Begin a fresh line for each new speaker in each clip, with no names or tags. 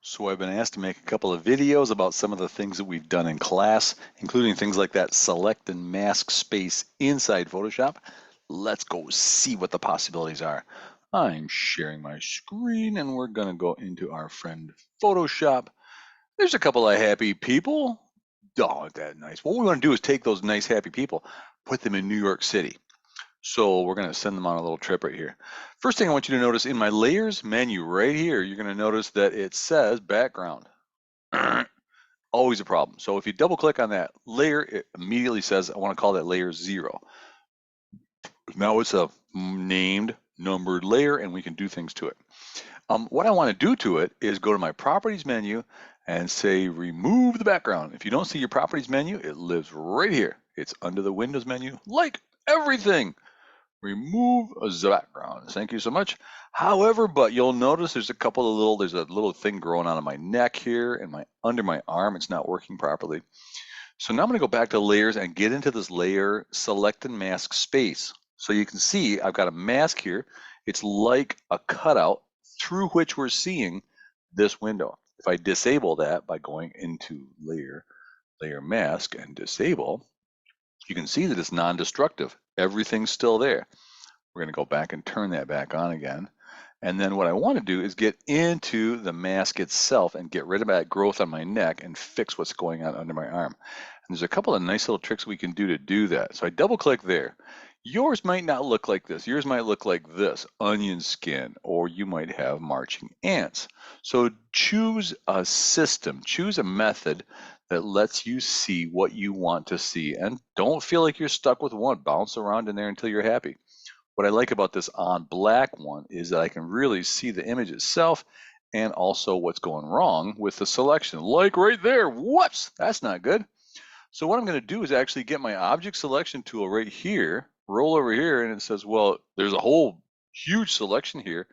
So I've been asked to make a couple of videos about some of the things that we've done in class, including things like that select and mask space inside Photoshop. Let's go see what the possibilities are. I'm sharing my screen and we're gonna go into our friend Photoshop. There's a couple of happy people. Oh, isn't that nice? What we want to do is take those nice happy people, put them in New York City. So we're going to send them on a little trip right here. First thing I want you to notice in my layers menu right here, you're going to notice that it says background. Always a problem. So if you double click on that layer, it immediately says, I want to call that layer 0. Now it's a named numbered layer and we can do things to it. What I want to do to it is go to my properties menu and say remove the background. If you don't see your properties menu, it lives right here. It's under the Windows menu like everything. Remove the background. Thank you so much. However, but you'll notice there's a little thing growing out of my neck here and under my arm. It's not working properly. So now I'm going to go back to layers and get into this layer select and mask space. So you can see I've got a mask here. It's like a cutout through which we're seeing this window. If I disable that by going into layer mask and disable, you can see that it's non-destructive. Everything's still there. We're going to go back and turn that back on again. And then what I want to do is get into the mask itself and get rid of that growth on my neck and fix what's going on under my arm. And there's a couple of nice little tricks we can do to do that. So I double click there. Yours might not look like this. Yours might look like this, onion skin, or you might have marching ants. So choose a system, choose a method that lets you see what you want to see. And don't feel like you're stuck with one. Bounce around in there until you're happy. What I like about this on black one is that I can really see the image itself and also what's going wrong with the selection. Like right there, whoops, that's not good. So what I'm going to do is actually get my object selection tool right here, roll over here, and it says, well, there's a whole huge selection here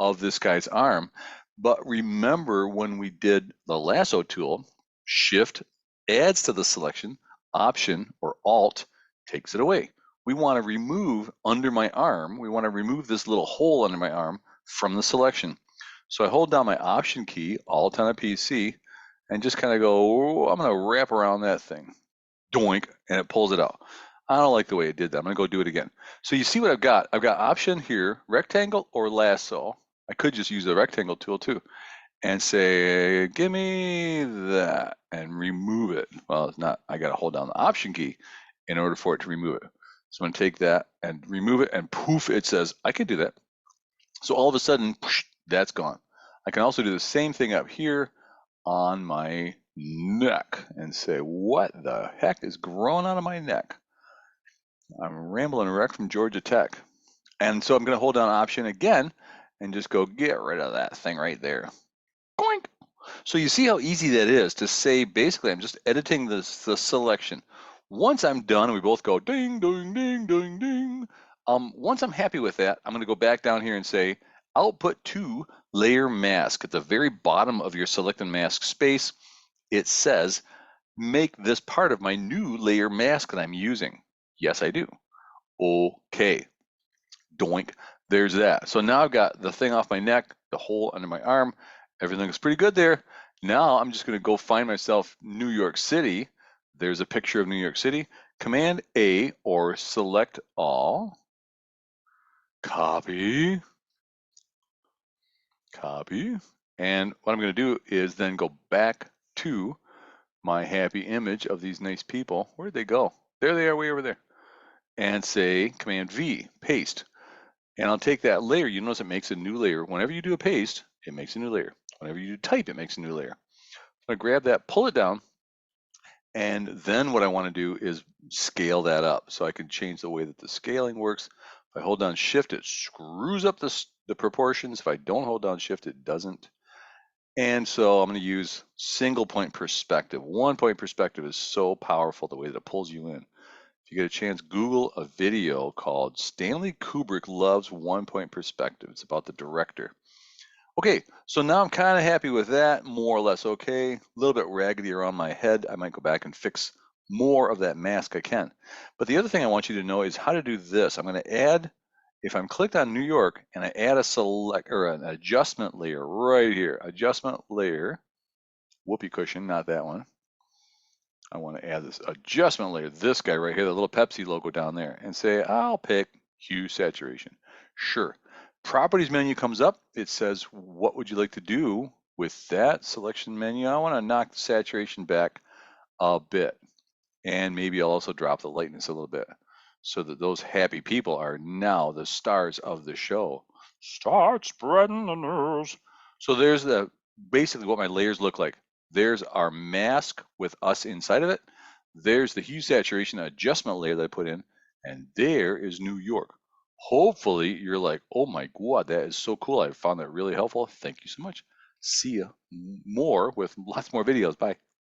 of this guy's arm. But remember when we did the lasso tool, Shift adds to the selection, Option or Alt takes it away. We want to remove under my arm, we want to remove this little hole under my arm from the selection. So I hold down my Option key, Alt on a PC, and just kind of go, I'm going to wrap around that thing. Doink, and it pulls it out. I don't like the way it did that. I'm going to go do it again. So you see what I've got? I've got Option here, rectangle or lasso. I could just use the rectangle tool too and say, give me that and remove it. Well, it's not, I got to hold down the Option key in order for it to remove it. So I'm going to take that and remove it and poof, it says, I can do that. So all of a sudden, that's gone. I can also do the same thing up here on my neck and say, what the heck is growing out of my neck? I'm rambling wreck from Georgia Tech. And so I'm going to hold down Option again and just go get rid of that thing right there. Boink. So you see how easy that is to say, basically, I'm just editing the selection. Once I'm done, we both go ding, ding, ding, ding, ding. Once I'm happy with that, I'm going to go back down here and say output to layer mask. At the very bottom of your select and mask space, it says make this part of my new layer mask that I'm using. Yes, I do. Okay. Doink. There's that. So now I've got the thing off my neck, the hole under my arm. Everything looks pretty good there. Now I'm just going to go find myself New York City. There's a picture of New York City. Command A or select all. Copy. Copy. And what I'm going to do is then go back to my happy image of these nice people. Where'd they go? There they are, way over there. And say Command V, paste. And I'll take that layer. You notice it makes a new layer. Whenever you do a paste, it makes a new layer. Whenever you do type, it makes a new layer. I'm going to grab that, pull it down, and then what I want to do is scale that up. So I can change the way that the scaling works. If I hold down Shift, it screws up the proportions. If I don't hold down Shift, it doesn't. And so I'm going to use single point perspective. One point perspective is so powerful the way that it pulls you in. If you get a chance, Google a video called Stanley Kubrick Loves One Point Perspective. It's about the director. Okay, so now I'm kind of happy with that, more or less okay. A little bit raggedy around my head. I might go back and fix more of that mask I can. But the other thing I want you to know is how to do this. I'm going to add If I'm clicked on New York and I add a select or an adjustment layer right here, adjustment layer, whoopee cushion, not that one. I want to add this adjustment layer, this guy right here, the little Pepsi logo down there, and say, I'll pick hue saturation. Sure. Properties menu comes up. It says, what would you like to do with that selection menu? I want to knock the saturation back a bit. And maybe I'll also drop the lightness a little bit so that those happy people are now the stars of the show. Start spreading the news. So there's basically what my layers look like. There's our mask with us inside of it. There's the hue saturation adjustment layer that I put in. And there is New York. Hopefully you're like, oh my God, that is so cool. I found that really helpful. Thank you so much. See ya more with lots more videos. Bye.